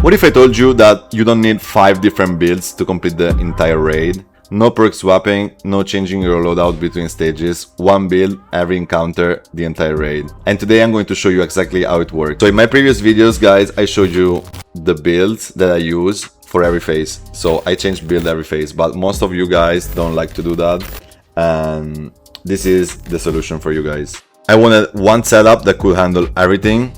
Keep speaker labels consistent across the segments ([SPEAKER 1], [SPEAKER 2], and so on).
[SPEAKER 1] What if I told you that you don't need 5 different builds to complete the entire raid? No perk swapping, no changing your loadout between stages, one build, every encounter, the entire raid. And today I'm going to show you exactly how it works. So in my previous videos, guys, I showed you the builds that I use for every phase. So I change build every phase, but most of you guys don't like to do that. And this is the solution for you guys. I wanted one setup that could handle everything.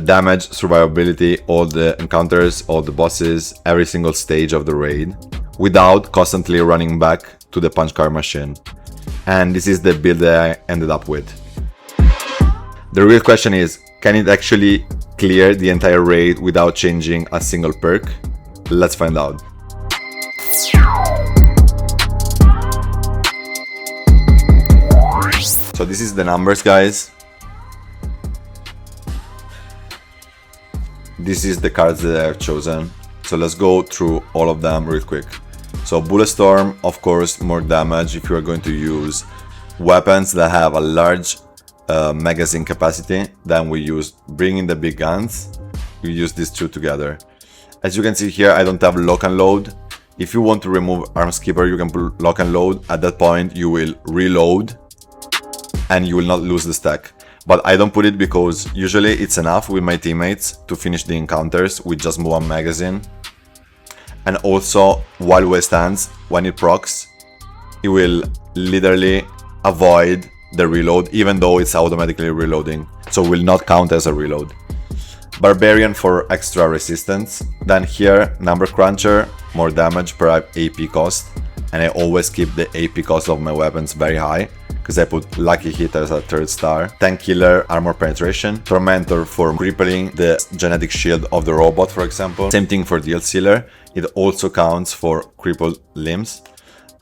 [SPEAKER 1] Damage, survivability, all the encounters, all the bosses, every single stage of the raid, without constantly running back to the punch card machine. And this is the build that I ended up with. The real question is, can it actually clear the entire raid without changing a single perk? Let's find out. So this is the numbers, guys. This is the cards that I have chosen. So let's go through all of them real quick. So Bullet Storm, of course, more damage if you are going to use weapons that have a large magazine capacity. Then we use bringing the big guns. We use these two together. As you can see here, I don't have lock and load. If you want to remove Arms Keeper, you can put lock and load. At that point, you will reload and you will not lose the stack. But I don't put it because usually it's enough with my teammates to finish the encounters with just one magazine. And also, while we stands, when it procs, it will literally avoid the reload, even though it's automatically reloading. So it will not count as a reload. Barbarian for extra resistance. Then here, Number Cruncher, more damage per AP cost. And I always keep the AP cost of my weapons very high, because I put Lucky Hit as a 3rd star. Tank Killer, Armor Penetration. Tormentor for crippling the genetic shield of the robot, for example. Same thing for Deal Sealer. It also counts for crippled limbs.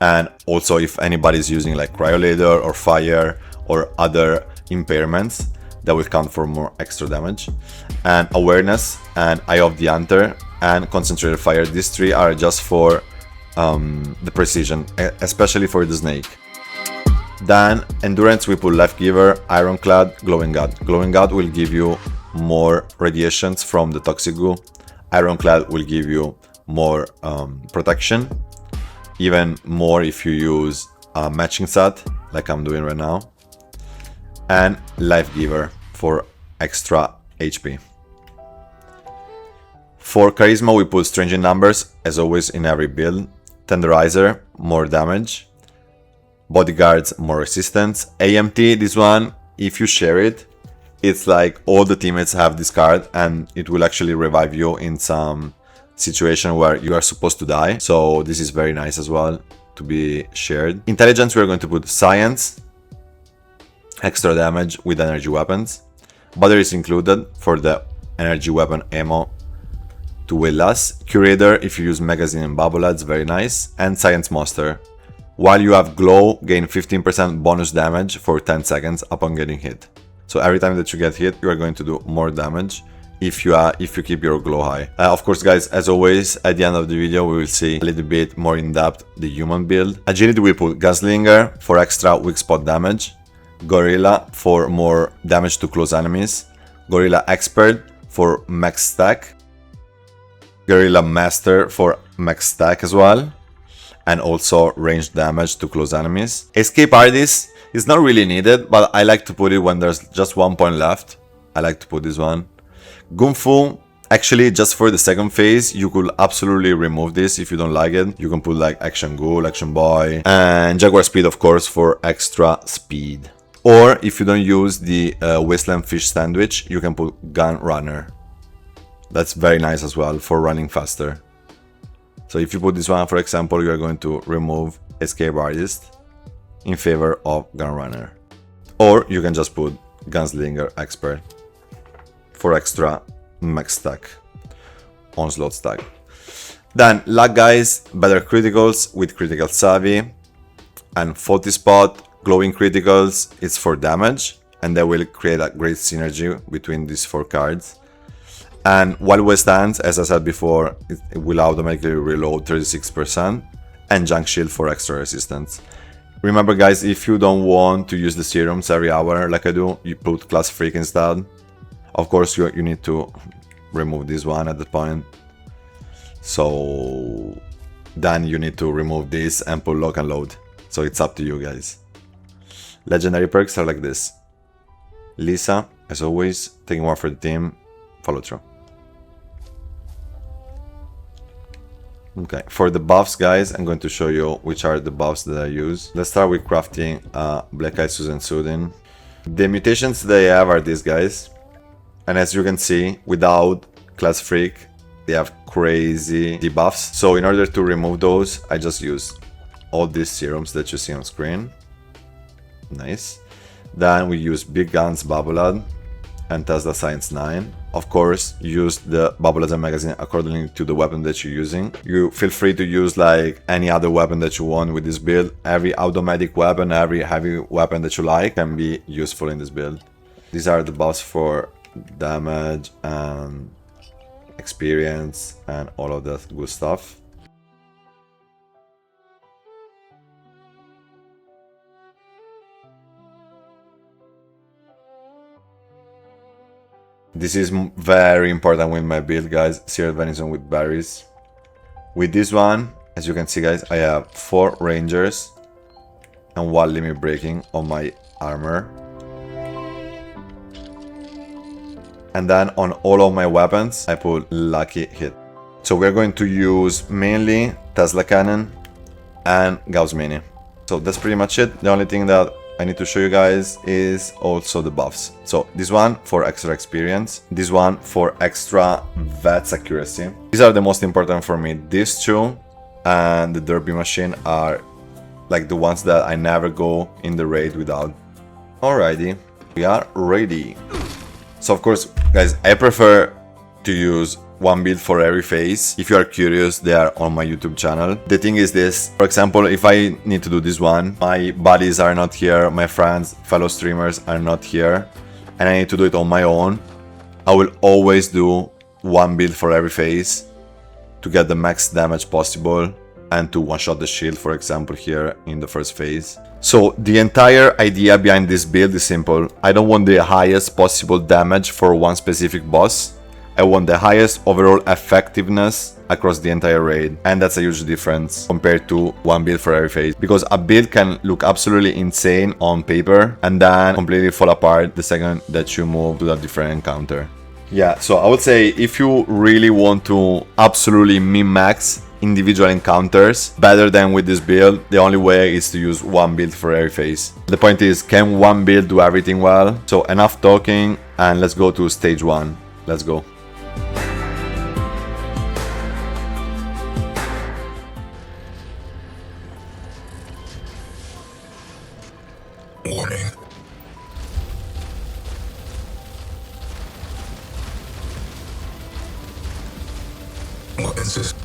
[SPEAKER 1] And also if anybody is using like Cryo Laser or Fire or other impairments, that will count for more extra damage. And Awareness and Eye of the Hunter and Concentrated Fire. These three are just for the precision, especially for the snake. Then Endurance, we put Life Giver, Ironclad, Glowing God. Glowing God will give you more radiations from the Toxic Goo. Ironclad will give you more protection, even more if you use a matching set like I'm doing right now. And Life Giver for extra HP. For Charisma, we put Strange Numbers, as always in every build. Tenderizer, more damage. Bodyguards, more resistance. AMT, this one, if you share it, it's like all the teammates have this card and it will actually revive you in some situation where you are supposed to die. So this is very nice as well to be shared. Intelligence, we're going to put Science, extra damage with energy weapons. Battery is included for the energy weapon ammo to will us. Curator, if you use magazine and bubble ads, very nice. And Science Monster. While you have Glow, gain 15% bonus damage for 10 seconds upon getting hit. So every time that you get hit, you are going to do more damage if you keep your Glow high. Of course, guys, as always, at the end of the video, we will see a little bit more in depth the human build. Agility, we put Gunslinger for extra weak spot damage. Gorilla for more damage to close enemies. Gorilla Expert for max stack. Gorilla Master for max stack as well. And also ranged damage to close enemies. Escape Artist is not really needed, but I like to put it when there's just 1 point left. I like to put this one. Gunfu, actually just for the second phase, you could absolutely remove this if you don't like it. You can put like Action Ghoul, Action Boy, and Jaguar Speed, of course, for extra speed. Or if you don't use the Wasteland Fish Sandwich, you can put Gun Runner. That's very nice as well for running faster. So if you put this one, for example, you are going to remove Escape Artist in favor of Gun Runner. Or you can just put Gunslinger Expert for extra max stack, onslaught stack. Then luck, guys, better criticals with Critical Savvy. And Faulty Spot, glowing criticals, it's for damage. And they will create a great synergy between these 4 cards. And while we stand, as I said before, it will automatically reload 36%, and Junk Shield for extra resistance. Remember, guys, if you don't want to use the serums every hour like I do, you put Class Freak instead. Of course, you need to remove this one at the point. So then you need to remove this and put lock and load. So it's up to you guys. Legendary perks are like this. Lisa, as always, taking one for the team, follow through. Okay, for the buffs, guys, I'm going to show you which are the buffs that I use. Let's start with crafting Black Eye Susan Soothing. The mutations they have are these guys. And as you can see, without Class Freak, they have crazy debuffs. So in order to remove those, I just use all these serums that you see on screen. Nice. Then we use Big Guns Babolat and Tesla Science 9. Of course, use the Babolat magazine accordingly to the weapon that you're using. You feel free to use like any other weapon that you want with this build. Every automatic weapon, every heavy weapon that you like can be useful in this build. These are the buffs for damage and experience and all of that good stuff. This is very important with my build, guys. Seared Venison with berries. With this one, as you can see, guys, I have 4 rangers and 1 limit breaking on my armor. And then on all of my weapons, I put lucky hit. So we're going to use mainly Tesla Cannon and Gauss Mini. So that's pretty much it. The only thing that I need to show you guys is also the buffs. So this one for extra experience, this one for extra VETS accuracy. These are the most important for me. These two and the Derby machine are like the ones that I never go in the raid without. Alrighty, we are ready. So of course, guys, I prefer to use one build for every phase. If you are curious, they are on my YouTube channel. The thing is this, for example, if I need to do this one, my buddies are not here, my friends, fellow streamers are not here, and I need to do it on my own, I will always do one build for every phase to get the max damage possible and to one-shot the shield, for example, here in the first phase. So the entire idea behind this build is simple. I don't want the highest possible damage for one specific boss. I want the highest overall effectiveness across the entire raid, and that's a huge difference compared to one build for every phase, because a build can look absolutely insane on paper and then completely fall apart the second that you move to a different encounter. Yeah, so I would say if you really want to absolutely min-max individual encounters better than with this build, the only way is to use one build for every phase. The point is, can one build do everything well? So enough talking, and let's go to stage 1. Let's go.
[SPEAKER 2] Warning. Weapon system.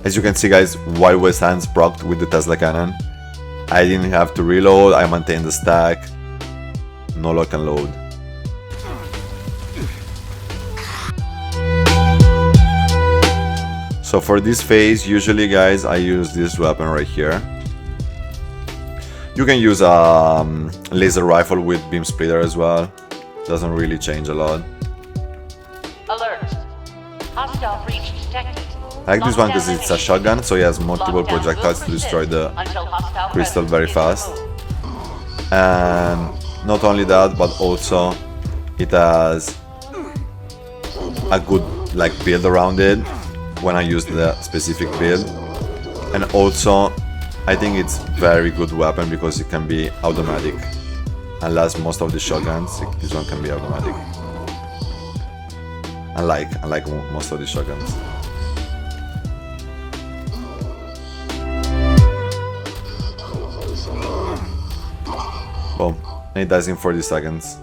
[SPEAKER 1] As you can see guys, while West Hands procced with the Tesla cannon, I didn't have to reload, I maintained the stack, no lock and load. So for this phase, usually guys, I use this weapon right here. You can use a laser rifle with beam splitter as well. Doesn't really change a lot.
[SPEAKER 3] Alert. Hostile breach detected.
[SPEAKER 1] I like this one because it's a shotgun, so he has multiple projectiles to destroy the crystal very fast. And not only that, but also it has a good like build around it when I use the specific build. And also I think it's very good weapon because it can be automatic. Unless most of the shotguns, this one can be automatic. I like most of the shotguns. Boom. And it dies in 40 seconds.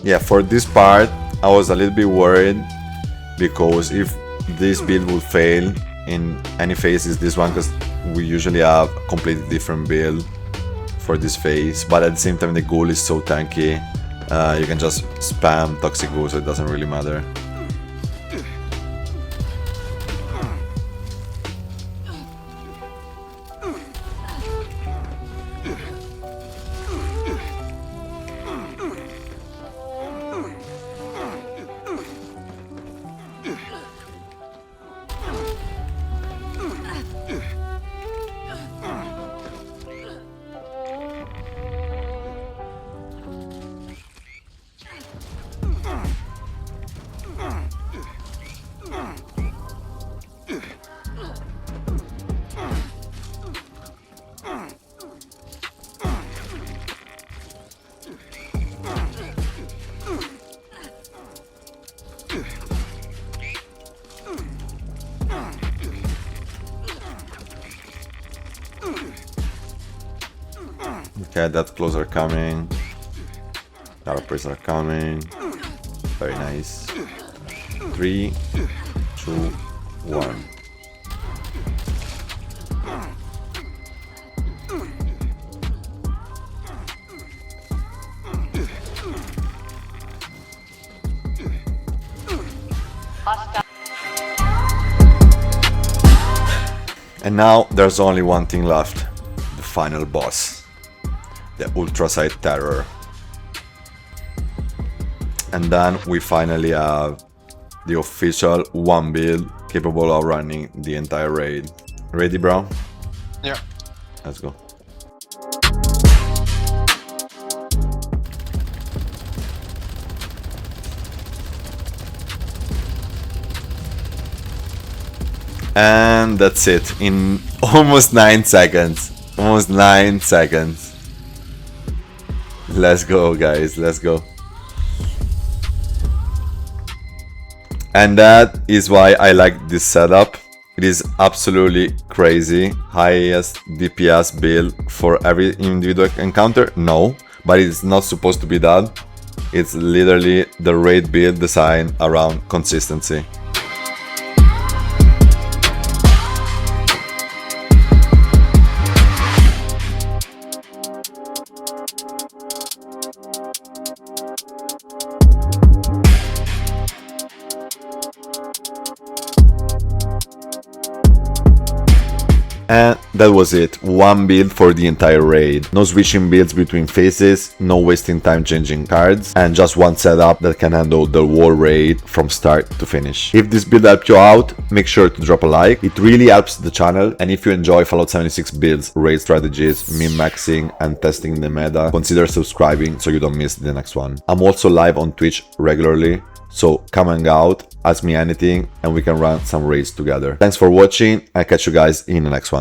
[SPEAKER 1] Yeah, for this part, I was a little bit worried because if this build would fail in any phases, this one, because we usually have a completely different build for this phase, but at the same time the Ghoul is so tanky, you can just spam Toxic Ghoul, so it doesn't really matter. Okay, that close are coming. Calipers are coming. Very nice. 3, 2, 1. And now there's only one thing left. The final boss. The Ultra Sight Terror. And then we finally have the official one build capable of running the entire raid. Ready, bro?
[SPEAKER 4] Yeah.
[SPEAKER 1] Let's go. And that's it. In almost 9 seconds. Almost 9 seconds. Let's go, guys. Let's go. And that is why I like this setup. It is absolutely crazy. Highest DPS build for every individual encounter? No, but it's not supposed to be that. It's literally the raid build designed around consistency. And that was it, one build for the entire raid. No switching builds between phases, no wasting time changing cards, and just one setup that can handle the whole raid from start to finish. If this build helped you out, make sure to drop a like, it really helps the channel, and if you enjoy Fallout 76 builds, raid strategies, min-maxing, and testing the meta, consider subscribing so you don't miss the next one. I'm also live on Twitch regularly, so come hang out, ask me anything, and we can run some raids together. Thanks for watching, I'll catch you guys in the next one.